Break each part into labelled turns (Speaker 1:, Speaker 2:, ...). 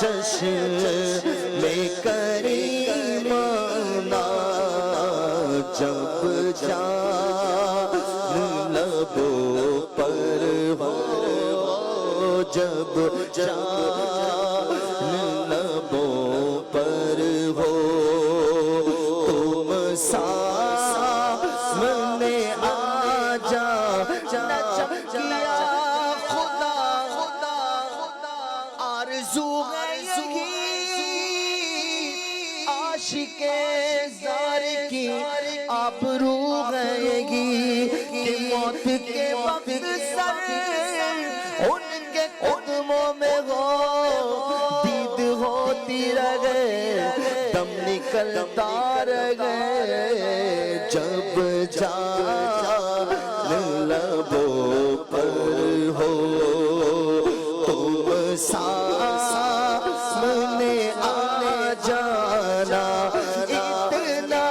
Speaker 1: چشم کریم نا جب جان لبوں پر ہو جب جان لبوں پر ہو تم سامنے آ جا کیا خدا آرزو ہے یہی عاشق زار کی آبرو ہے یہی کہ موت کے وقت سر ان کے قدموں میں ہو دید ہوتی رہے دم نکلتا رہے جب جان لبوں پر ہو تم سامنے آ جانا اتنا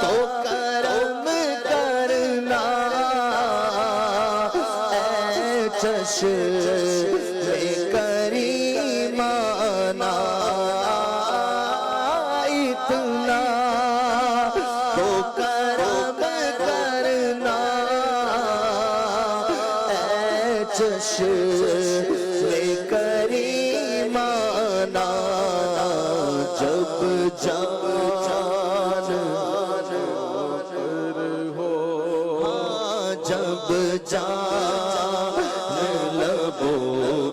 Speaker 1: تو کرم کرنا اے چشم کریمانہ اتنا تو کرم کرنا اے چشم کریمانہ جب جان جب جان لبوں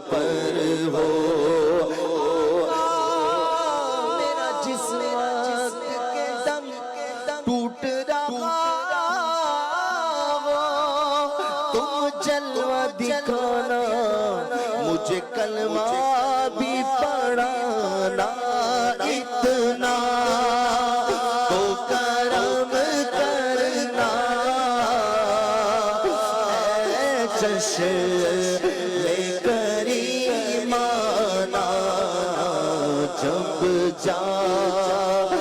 Speaker 1: پر ہو میرا جس وقت کے دم ٹوٹ رہا ہو تم جلوہ دکھانا مجھے کلمہ بھی پڑھانا اتنا تو کرم کرنا اے چشم کریمانہ جب جان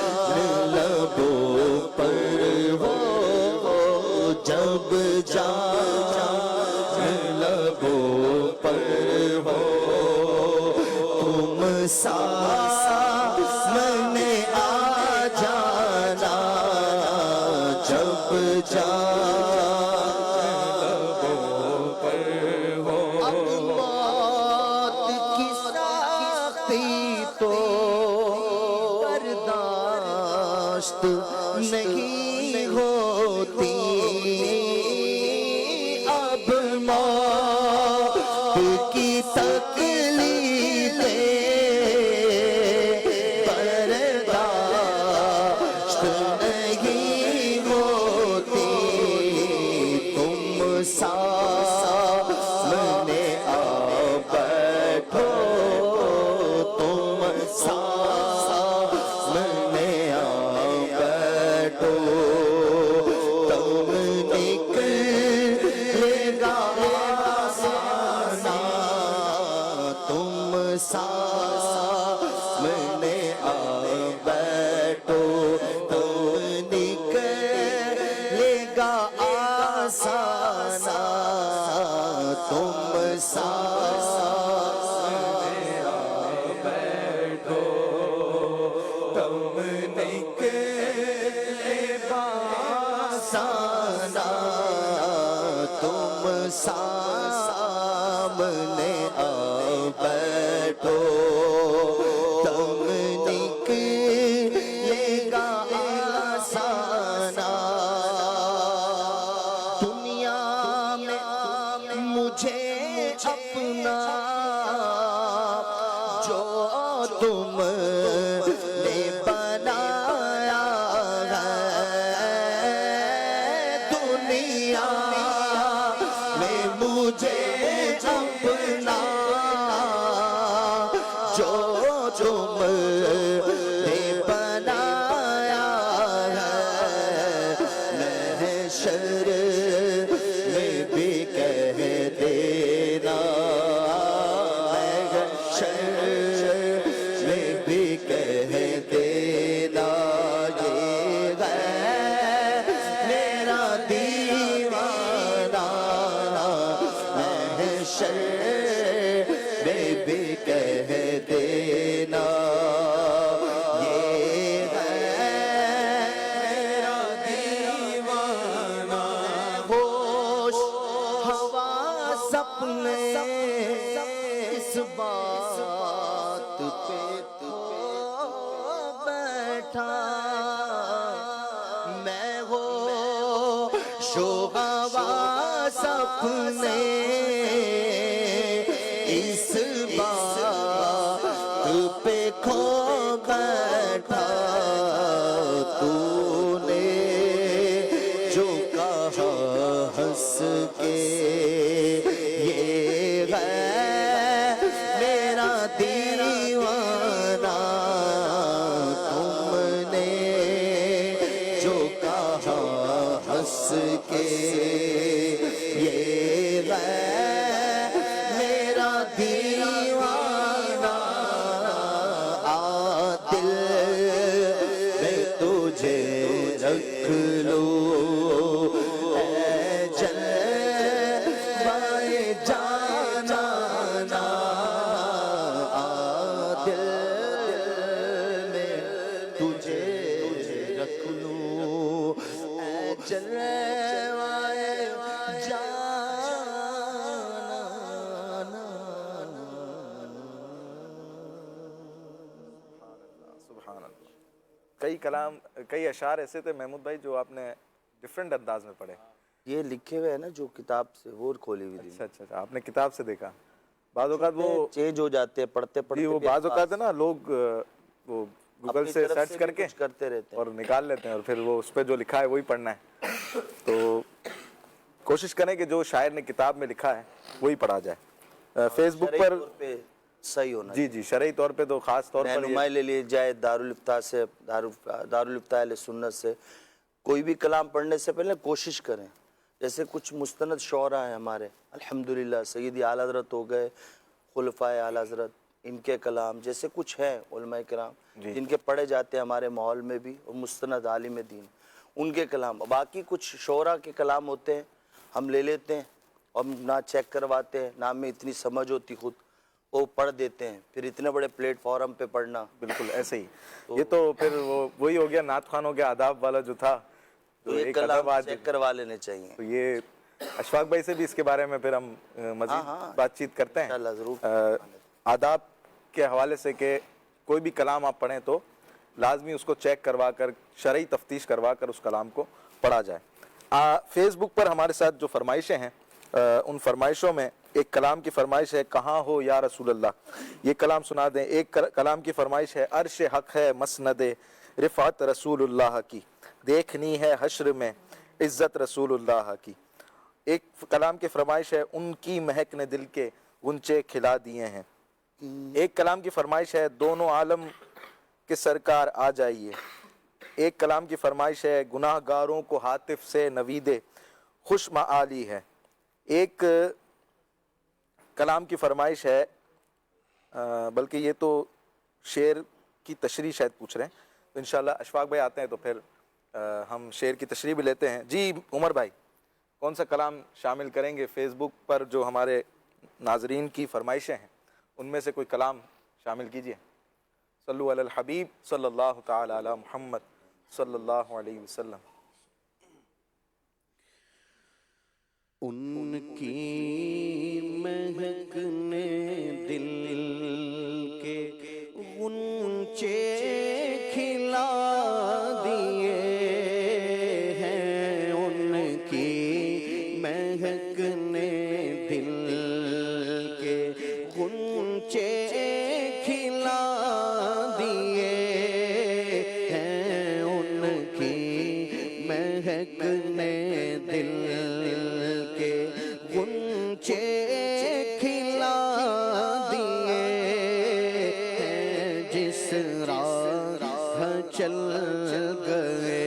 Speaker 1: لبوں پر ہو جب جان لبوں پر ہو تم سامنے آ جانا جب جان لبوں پر ہو اب موت کی سختی تو برداشت نہیں ہوتی اب موت کی تکلیفیں برداشت نہیں ہوتی تم سامنے آ بیٹھو تم سامنے آ بیٹھو تم نکلے گا آسانہ تم سامنے آ بیٹھو تم نکلے گا آسانہ تم سامنے آ بیٹھو تم نکلے گا آسانہ تم سامنے آ بیٹھو تم نکلے گا آسانہ دنیا میں مجھے اپنا جو تم نے بنایا ہے دنیا میں مجھے اپنا جو تم نے بنایا ہے محشر میں بھی کہہ دینا محشر میں بھی کہہ دینا یہ ہے میرا دیوانہ محشر میں بھی کہہ اس بات پہ کھو بیٹھا میں ہوش و حواس اپنے اس بات پہ کھو بیٹھا تو نے جو کہا ہنس کے یہ ہے میرا دیوانہ تم نے جو کہا ہنس کے یہ ہے میرا دیوانہ آ دل میں تجھے رکھ لو اے جلوائے جانانا آ دل میں تجھے رکھ لو اے جلوائے
Speaker 2: سبحان اللہ. کئی کلام کئی اشعار ایسے تھے محمود بھائی جو آپ نے ڈفرینٹ انداز میں پڑھے.
Speaker 1: یہ لکھے ہوئے ہیں نا جو کتاب سے اور کھولی ہوئی
Speaker 2: اچھا اچھا اچھا آپ نے کتاب سے دیکھا. بعض اوقات وہ
Speaker 1: چینج ہو جاتے ہیں پڑھتے پڑھتے
Speaker 2: وہ بعض اوقات ہے نا لوگ وہ گوگل سے سرچ کر کے
Speaker 1: کرتے رہتے ہیں
Speaker 2: اور نکال لیتے ہیں اور پھر وہ اس پہ جو لکھا ہے وہی پڑھنا ہے. تو کوشش کریں کہ جو شاعر نے کتاب میں لکھا ہے وہی پڑھا جائے. فیس بک پر
Speaker 1: صحیح ہونا
Speaker 2: جی جی شرعی طور پہ تو خاص طور پر
Speaker 1: رہنمائی لے لیے جائے دارالفتاح سے دارالفتاح اہل سنت سے. کوئی بھی کلام پڑھنے سے پہلے کوشش کریں. جیسے کچھ مستند شعراء ہیں ہمارے الحمدللہ سیدی اعلیٰ حضرت ہو گئے خلفائے اعلیٰ حضرت ان کے کلام جیسے کچھ ہیں علماء کرام جن کے پڑھے جاتے ہیں ہمارے ماحول میں بھی اور مستند عالم دین ان کے کلام. باقی کچھ شعراء کے کلام ہوتے ہیں ہم لے لیتے ہیں اور نہ چیک کرواتے ہیں نہ ہمیں اتنی سمجھ ہوتی خود وہ پڑھ دیتے ہیں. پھر اتنے بڑے پلیٹ فارم پہ پڑھنا
Speaker 2: بالکل ایسے ہی. یہ تو پھر وہی ہو گیا نعت خوانوں کے آداب والا جو تھا
Speaker 1: تو ایک کلام چیک کروا لینے چاہیے.
Speaker 2: تو یہ اشفاق بھائی سے بھی اس کے بارے میں پھر ہم مزید بات چیت کرتے ہیں آداب کے حوالے سے کہ کوئی بھی کلام آپ پڑھیں تو لازمی اس کو چیک کروا کر شرعی تفتیش کروا کر اس کلام کو پڑھا جائے. فیس بک پر ہمارے ساتھ جو فرمائشیں ہیں ان فرمائشوں میں ایک کلام کی فرمائش ہے کہاں ہو یا رسول اللہ. یہ کلام سنا دیں. ایک کلام کی فرمائش ہے عرش حق ہے مسند رفعت رسول اللہ کی دیکھنی ہے حشر میں عزت رسول اللہ کی. ایک کلام کی فرمائش ہے ان کی مہک نے دل کے غنچے کھلا دیے ہیں. ایک کلام کی فرمائش ہے دونوں عالم کے سرکار آ جائیے. ایک کلام کی فرمائش ہے گناہ گاروں کو ہاتف سے نوید خوش معالی ہے. ایک کلام کی فرمائش ہے بلکہ یہ تو شعر کی تشریح شاید پوچھ رہے ہیں تو انشاءاللہ اشفاق بھائی آتے ہیں تو پھر ہم شعر کی تشریح بھی لیتے ہیں. جی عمر بھائی کون سا کلام شامل کریں گے فیس بک پر جو ہمارے ناظرین کی فرمائشیں ہیں ان میں سے کوئی کلام شامل کیجئے. صلو علی الحبیب صلی اللہ تعالی علی محمد صلی اللہ علیہ وسلم.
Speaker 3: ان کی مہک نے دل کے غنچے کھلا دیے ہیں. ان کی مہک نے دل کے غنچے کھلا دیے ہیں. ان کی مہک نے دل غنچے کھلا دیے ہیں. جس راہ چل گئے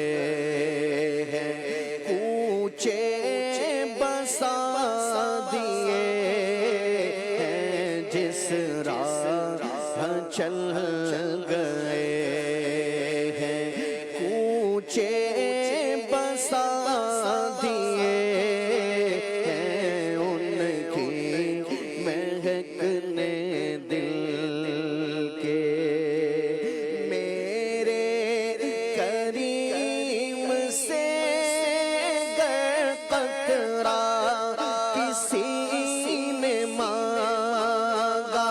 Speaker 3: ہیں کوچے بسا دیے ہیں. جس راہ چل گئے ہیں کوچے بسا دیے ہیں. ان کی مہک نے دل کے میرے کریم سے گر قطرہ کسی نے مانگا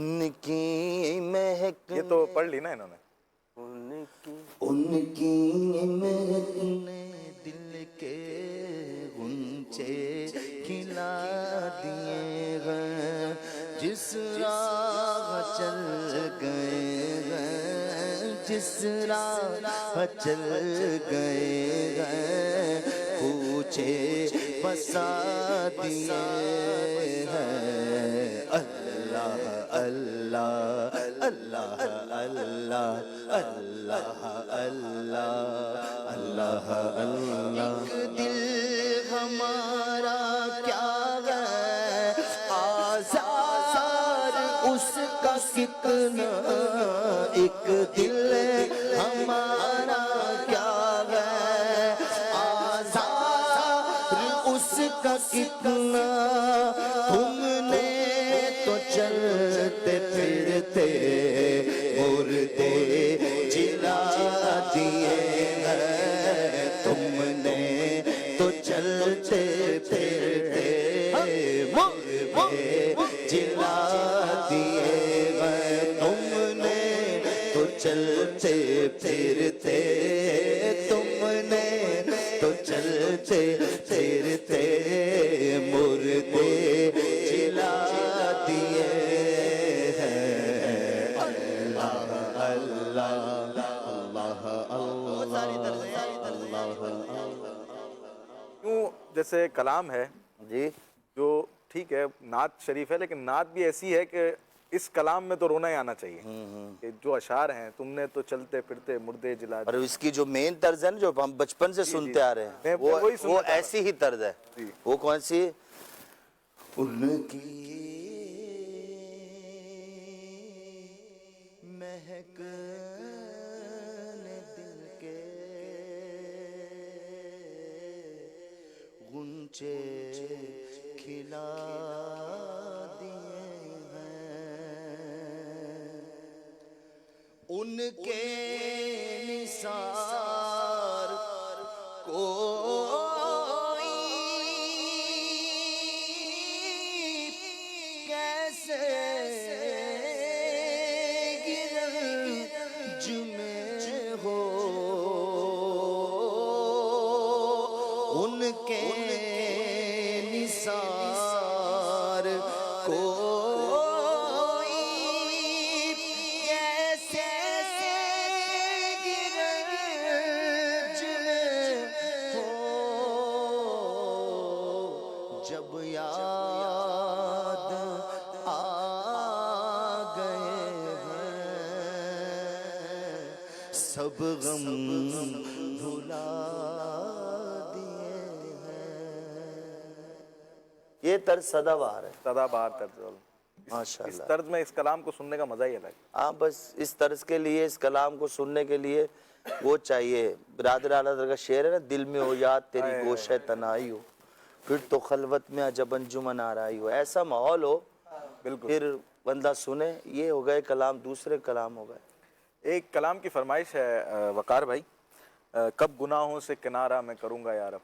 Speaker 1: ان کی مہک
Speaker 2: یہ تو پڑھ لی نا انہوں نے.
Speaker 1: ان کی مہک نے دل کے غنچے کھلا دیے ہیں جس راہ چل گئے ہیں جس راہ چل گئے ہیں کوچے بسا دیے ہیں اللہ اللہ اللہ اللہ اللہ اللہ اللہ اللہ. ایک دل ہمارا کیا ہے آزار اس کا کتنا ایک دل ہمارا کیا ہے آزار اس کا کتنا تم نے تو چلتے پھرتے مردے جلا دیے ہیں تم نے تو چلتے پھرتے مردے جلا دیے ہیں تم نے تو چلتے پھرتے تم نے تو چلتے پھرتے مردے جلا دیے ہیں اللہ اللہ
Speaker 2: کیوں جیسے کلام ہے
Speaker 1: جی
Speaker 2: جو ٹھیک ہے نعت شریف ہے لیکن نعت بھی ایسی ہے کہ اس کلام میں تو رونا ہی آنا چاہیے کہ جو اشعار ہیں تم نے تو چلتے پھرتے مردے جلا
Speaker 1: اور اس کی جو مین طرز ہے نا جو ہم بچپن سے سنتے آ رہے ہیں وہ ایسی ہی طرز ہے. وہ کون سی ان کی مہک نے دل کے غنچے کھلا دیے ہیں ان کے نثار کوئی کیسے گرج میں ہو ان کے نثار کوئی کیسے گرج میں ہو جب یاد آ گئے ہیں سب غم بھلا دیے ہیں. یہ طرز سدا بہار ہے.
Speaker 2: سدا بہار طرز.
Speaker 1: ماشاء
Speaker 2: اس
Speaker 1: اللہ.
Speaker 2: طرز میں اس کلام کو سننے کا مزہ ہی الگ ہے.
Speaker 1: ہاں بس اس طرز کے لیے اس کلام کو سننے کے لیے وہ چاہیے. برادر اعلیٰ حضرت کا شعر ہے نا دل میں ہو یاد تیری گوشہ تنہائی ہو پھر تو خلوت میں عجب انجمن آرائی ہو. ایسا ماحول ہو
Speaker 2: بالکل
Speaker 1: پھر بندہ سنے. یہ ہو گئے کلام. دوسرے کلام ہو گئے.
Speaker 2: ایک کلام کی فرمائش ہے وقار بھائی. کب گناہوں سے کنارہ میں کروں گا یا رب.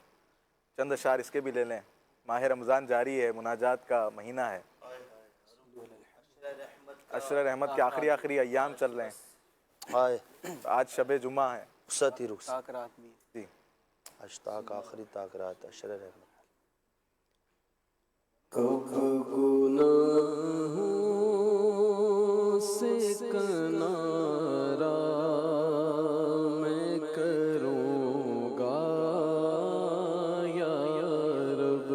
Speaker 2: چند اشعار اس کے بھی لے لیں. ماہ رمضان جاری ہے مناجات کا مہینہ ہے. عشر رحمت کے آخری ایام چل رہے ہیں. آج شب جمعہ ہے.
Speaker 1: رخصت ہی رخصت
Speaker 2: جی
Speaker 1: اشتاق آخری تاکرات عشر رحمت.
Speaker 3: کب گناہوں سے کنارہ میں کروں گا یا رب.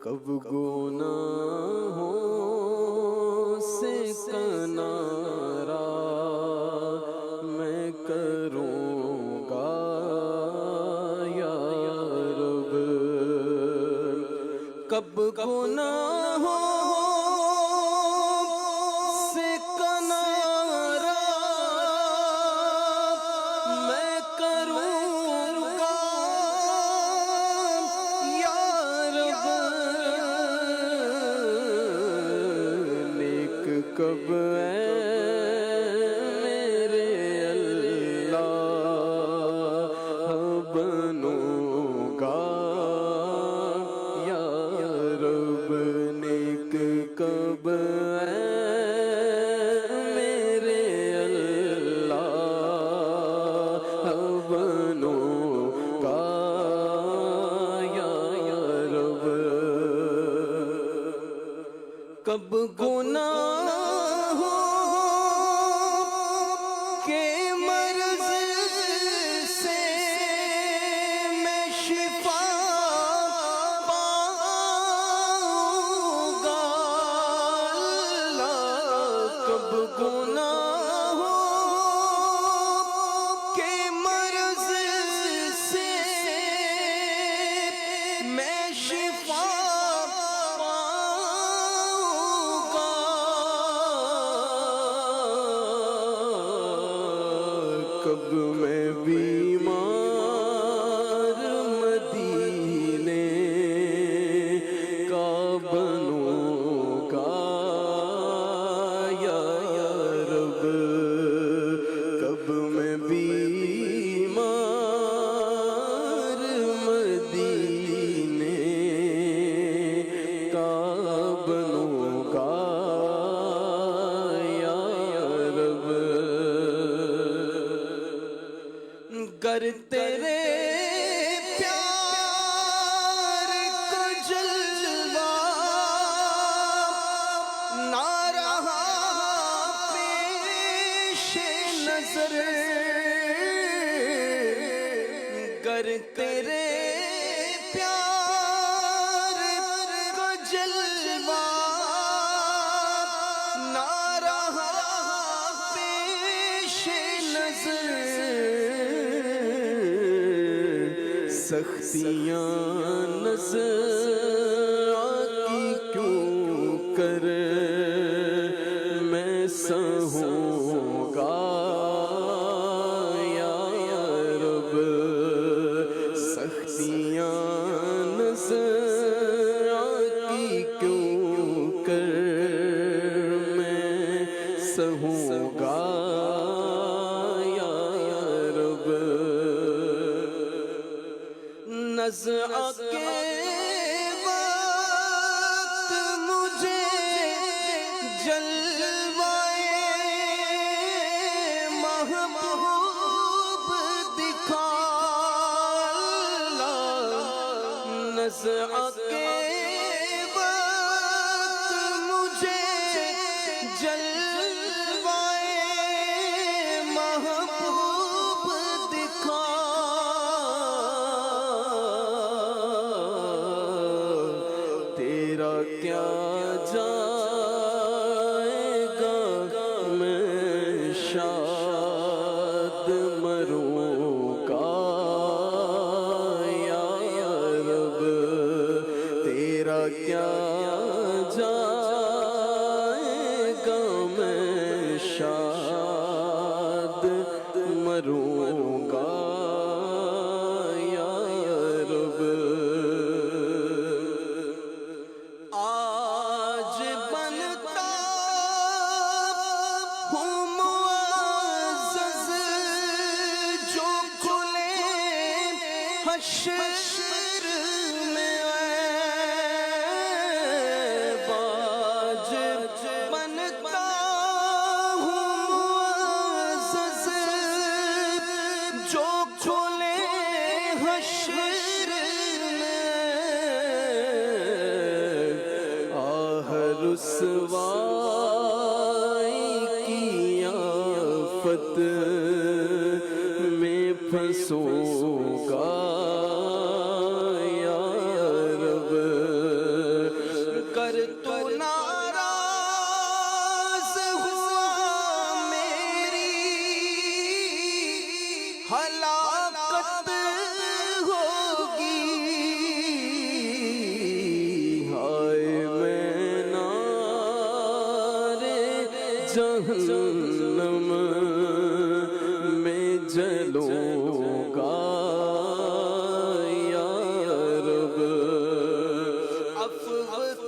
Speaker 3: کب گناہوں سے کنارہ میں کروں گا یا رب. کب گناہوں سے کنارہ میں کروں گا یا رب. نیک کب میرے اللہ بنوں گا یا رب. نیک کب کب گناہوں کے مرض سے میں شفا پاؤں گا اللہ، کب گناہوں کے مرض سے میں شفا کب میں بیمار مدینے کا بنوں گا یا رب، کب میں بیمار مدینے کا بنوں گا یا رب، گر تیرے پیار کا جلوہ نہ رہا پیش نظر، گر تیرے پیار کا جلوہ نہ رہا پیش نظر، سختیاں نظر آتی کیوں کر میں سہوں گا یا رب، سختیاں نظر آتی کیوں کر میں سہوں گا یا رب، نزع کے وقت مجھے جلوائے محبوب دکھا اللہ، نزع کے وقت مجھے جلوائے محبوب دکھا، تیرا کیا جائے گا میں شاد مروں گا یا رب، تیرا کیا جائے گا میں شاد مروں گا یا رب، آج بنتا ہوں معزز جو کھلے حشر میں عیب، آج بنتا ہوں معزز جو کھلے حشر میں، رسوائی کی آفت میں پھنسوں گا یا رب، کر تو ناراض ہوا میری ہلاکت ہوگی، ہائے جہنم میں جلوں گا یا رب، عفو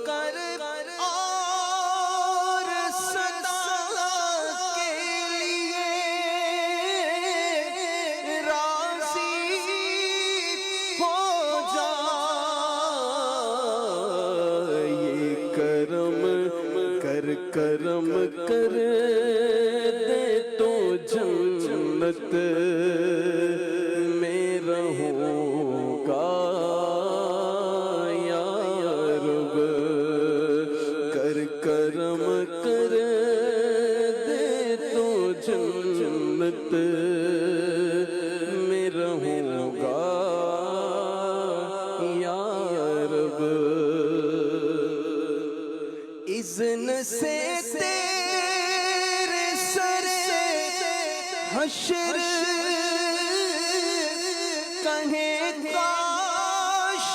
Speaker 3: کر اور صدا کے لیے راضی ہو جا، یہ کرم کرم کر دے تو جنت میں رہوں گا یا رب، کر اذن سے تیرے سر حشر کہیں کاش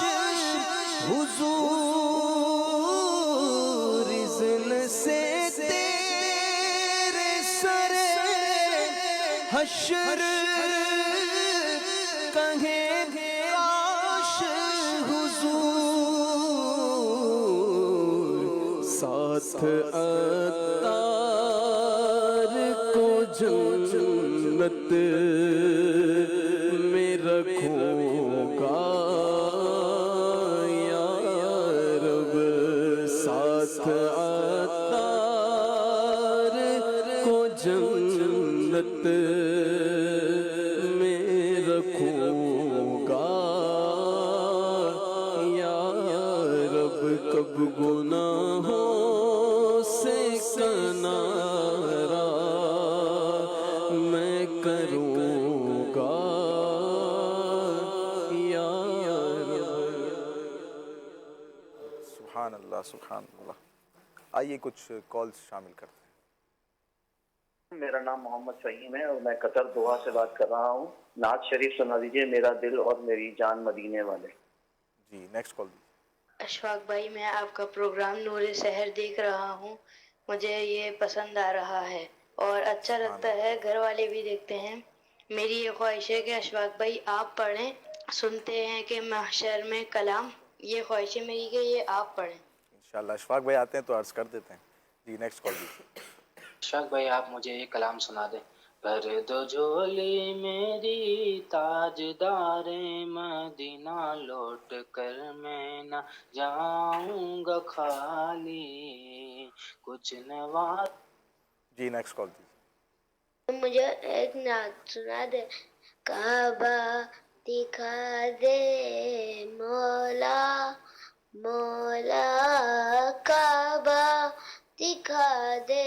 Speaker 3: حضور، اذن سے تیرے سر حشر کہیں کاش حضور، ساتھ عطار کو جنت میں رکھوں گا یا رب، ساتھ عطار کو جنت میں رکھوں گا یا رب، کب گناہوں سے کنارہ میں کروں گا یا رب۔
Speaker 2: سبحان اللہ سبحان اللہ۔ آئیے کچھ کالز شامل کرتے ہیں۔
Speaker 4: میرا نام محمد فہیم ہے اور میں قطر دوحہ سے بات کر رہا ہوں۔ نعت شریف سنا دیجیے، میرا دل اور میری جان مدینے والے۔
Speaker 2: جی نیکسٹ کال دیجیے۔
Speaker 5: اشفاق بھائی، میں آپ کا پروگرام نور سحر دیکھ رہا ہوں، مجھے یہ پسند آ رہا ہے اور اچھا لگتا ہے، گھر والے بھی دیکھتے ہیں۔ میری یہ خواہش ہے کہ اشفاق بھائی آپ پڑھیں، سنتے ہیں کہ محشر میں کلام، یہ خواہش ہے میری کہ یہ آپ پڑھیں۔
Speaker 2: انشاءاللہ اشفاق بھائی آتے ہیں تو عرض کر دیتے ہیں۔ جی نیکسٹ کال دیجیے۔
Speaker 6: اشفاق بھائی آپ مجھے یہ کلام سنا دیں۔ کر دو جھولی میری تاجدار مدینہ، لوٹ کر میں نہ جاؤں گا خالی، کچھ نواز۔
Speaker 2: جی نیکسٹ کال دیجیے۔
Speaker 7: مجھے ایک نعت سنا دے۔ کعبہ دکھا دے مولا، مولا کعبہ دکھا دے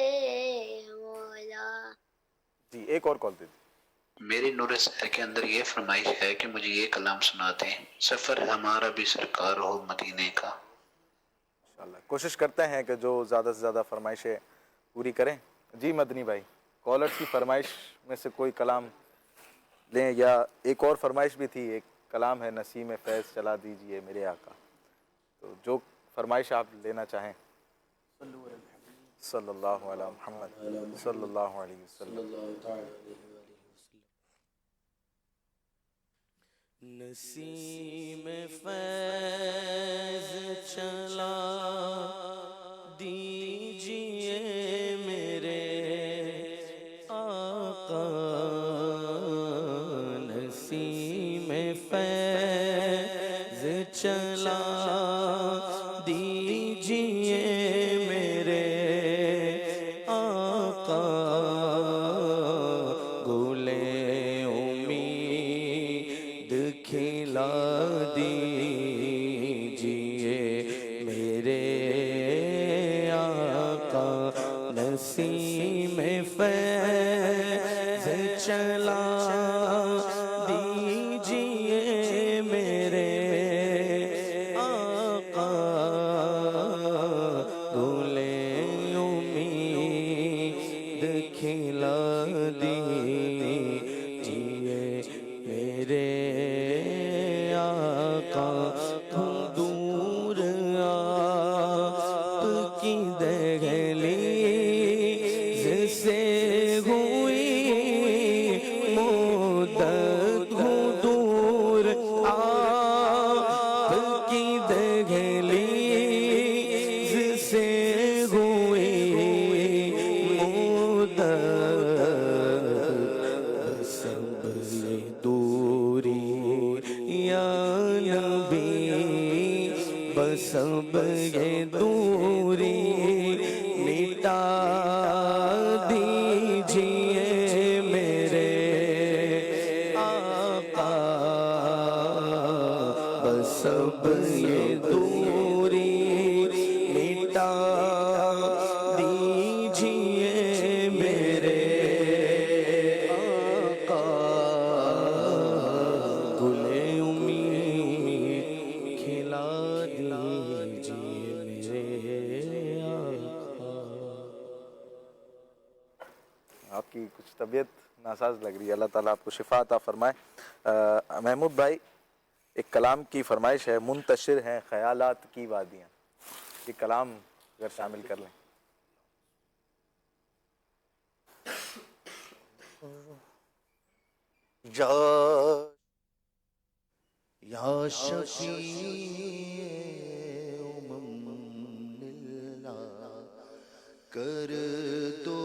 Speaker 7: مولا۔
Speaker 2: جی ایک اور کال دیجیے۔
Speaker 8: میری نور سحر کے اندر یہ فرمائش ہے کہ مجھے یہ کلام سنا دیں، سفر ہمارا بھی سرکار ہو مدینے کا۔
Speaker 2: انشاءاللہ کوشش کرتے ہیں کہ جو زیادہ سے زیادہ فرمائشیں پوری کریں۔ جی مدنی بھائی، کالرز کی فرمائش میں سے کوئی کلام لیں، یا ایک اور فرمائش بھی تھی، ایک کلام ہے نسیم فیض چلا دیجئے میرے آقا، تو جو فرمائش آپ لینا چاہیں۔ صلی اللہ علیہ محمد صلی اللہ علیہ وسلم۔
Speaker 3: نسیم فیض چلا دیجئے میرے آقا، نسیم فیض چلا دیجئے میرے آقا، گلے امید کھلا دیجئے میرے آقا، نسیم فیض چلا دیجئے میرے آقا، گلے امید کھلا دیجئے میرے آقا، تم دور آپ کی دہلیز سے ہوئی مدت، ہوں دور آپ کی دہلیز سے ہوئی مدت، سب یہ دوری یا نبی، بسب یہ دوری مٹا دیجئے میرے آقا، بسب یہ دوری مٹا دیجئے میرے آقا، گلے امید کھلا دیجئے میرے آقا۔
Speaker 2: کی کچھ طبیعت ناساز لگ رہی ہے. اللہ تعالیٰ آپ کو شفا عطا فرمائے. محمود بھائی ایک کلام کی فرمائش ہے. منتشر ہیں خیالات کی وادیاں. یہ کلام اگر شامل کر لیں.
Speaker 3: یا شفیع کر دو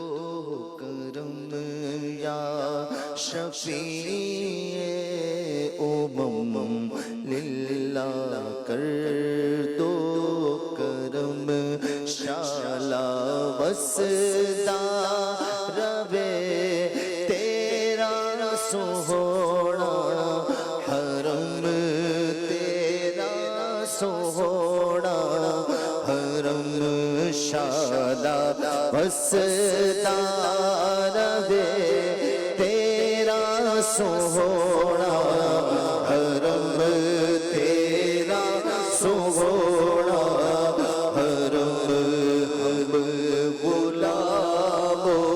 Speaker 3: کرم یا شفیع للہ کر دو کرم شالا وسدا روے تیرا سوہنا حرم تیرا سوہنا حرم شالا وسدا روے تیرا سوہنا حرم تیرا سوہنا حرم ہم غلاموں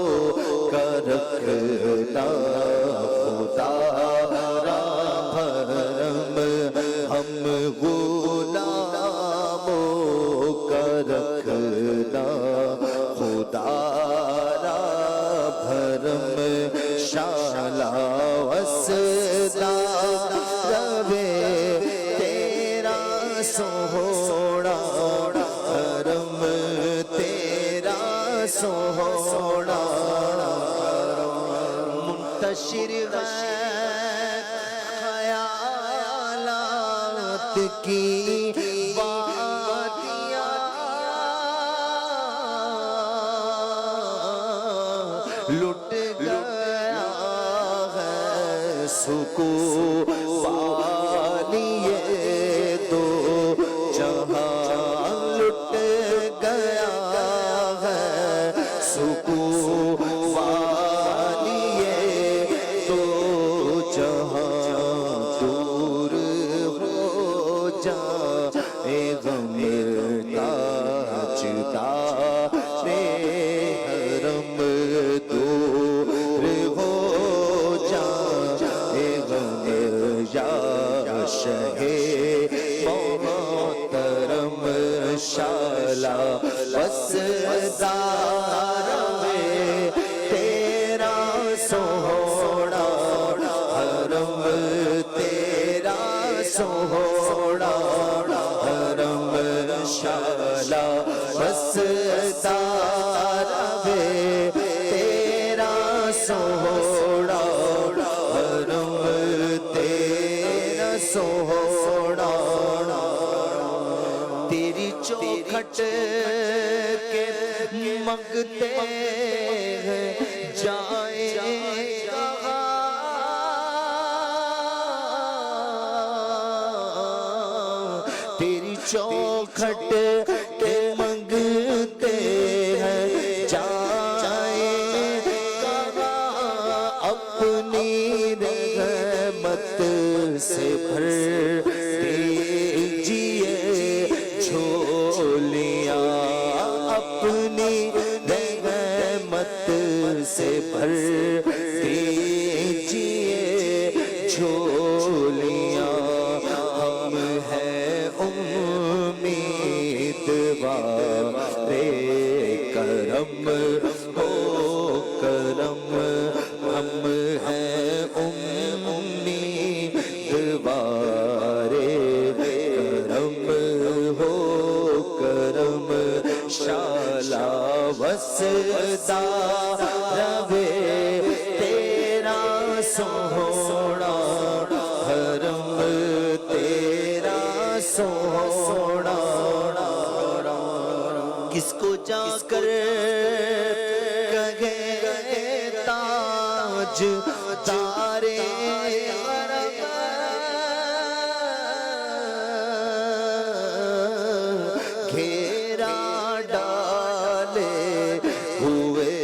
Speaker 3: کا رکھنا خدا را حرم ہم غلاموں کا رکھنا خدا را بھرم شالا وسدا روے تیرا سوہنا حرم تیرا سوہنا منتشر خیالات کی وادیاں لٹ گیا ہے سکون والی یہ دو جہاں لٹ گیا ہے سکون والی یہ دو جہاں دور ہو جائے غم تاجدار حرم دور ہو جائے غم یا شہ محترم شالا وسدا روے تیرا سوہنا حرم تیرا سوہنا حرم شالا وسدا روے تیرا سوہنا حرم تیرا سوہنا تیری چوکھٹ کے منگتے ہیں جائیں کہاں تیری چوکھٹ کے منگتے ہیں جائیں کہاں اپنی رحمت سے بھر دیجئے جھولیاں اپنی رحمت سے بھر دیجئے جھولیاں ہم ہیں امیدوار کرم ہو کرم ہم ہیں امیدوار کرم ہو کرم شالا وسدا روے تیرا سوہنا حرم تیرا سوہنا کس کو جا کر کہے تاج دارے گھیرا ڈالے ہوئے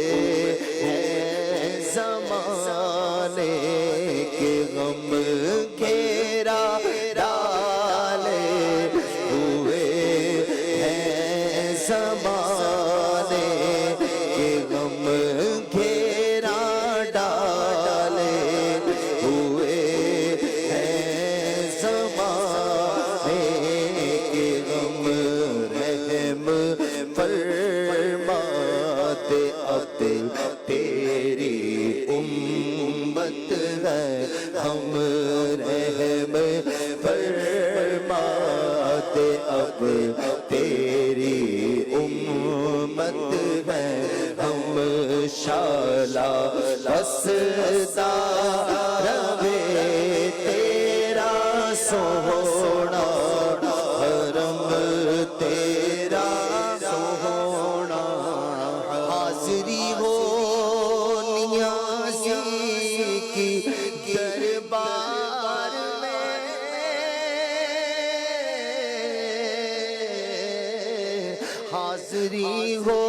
Speaker 3: ہیں زمانے کے غم گھیرا ڈالے ہوئے ہیں زمانے کے غم گھیرا ہیں ہم شالا بستا رہے تیرا سونا حرم تیرا سونا حاضری ہو نیازی کی دربار میں حاضری ہو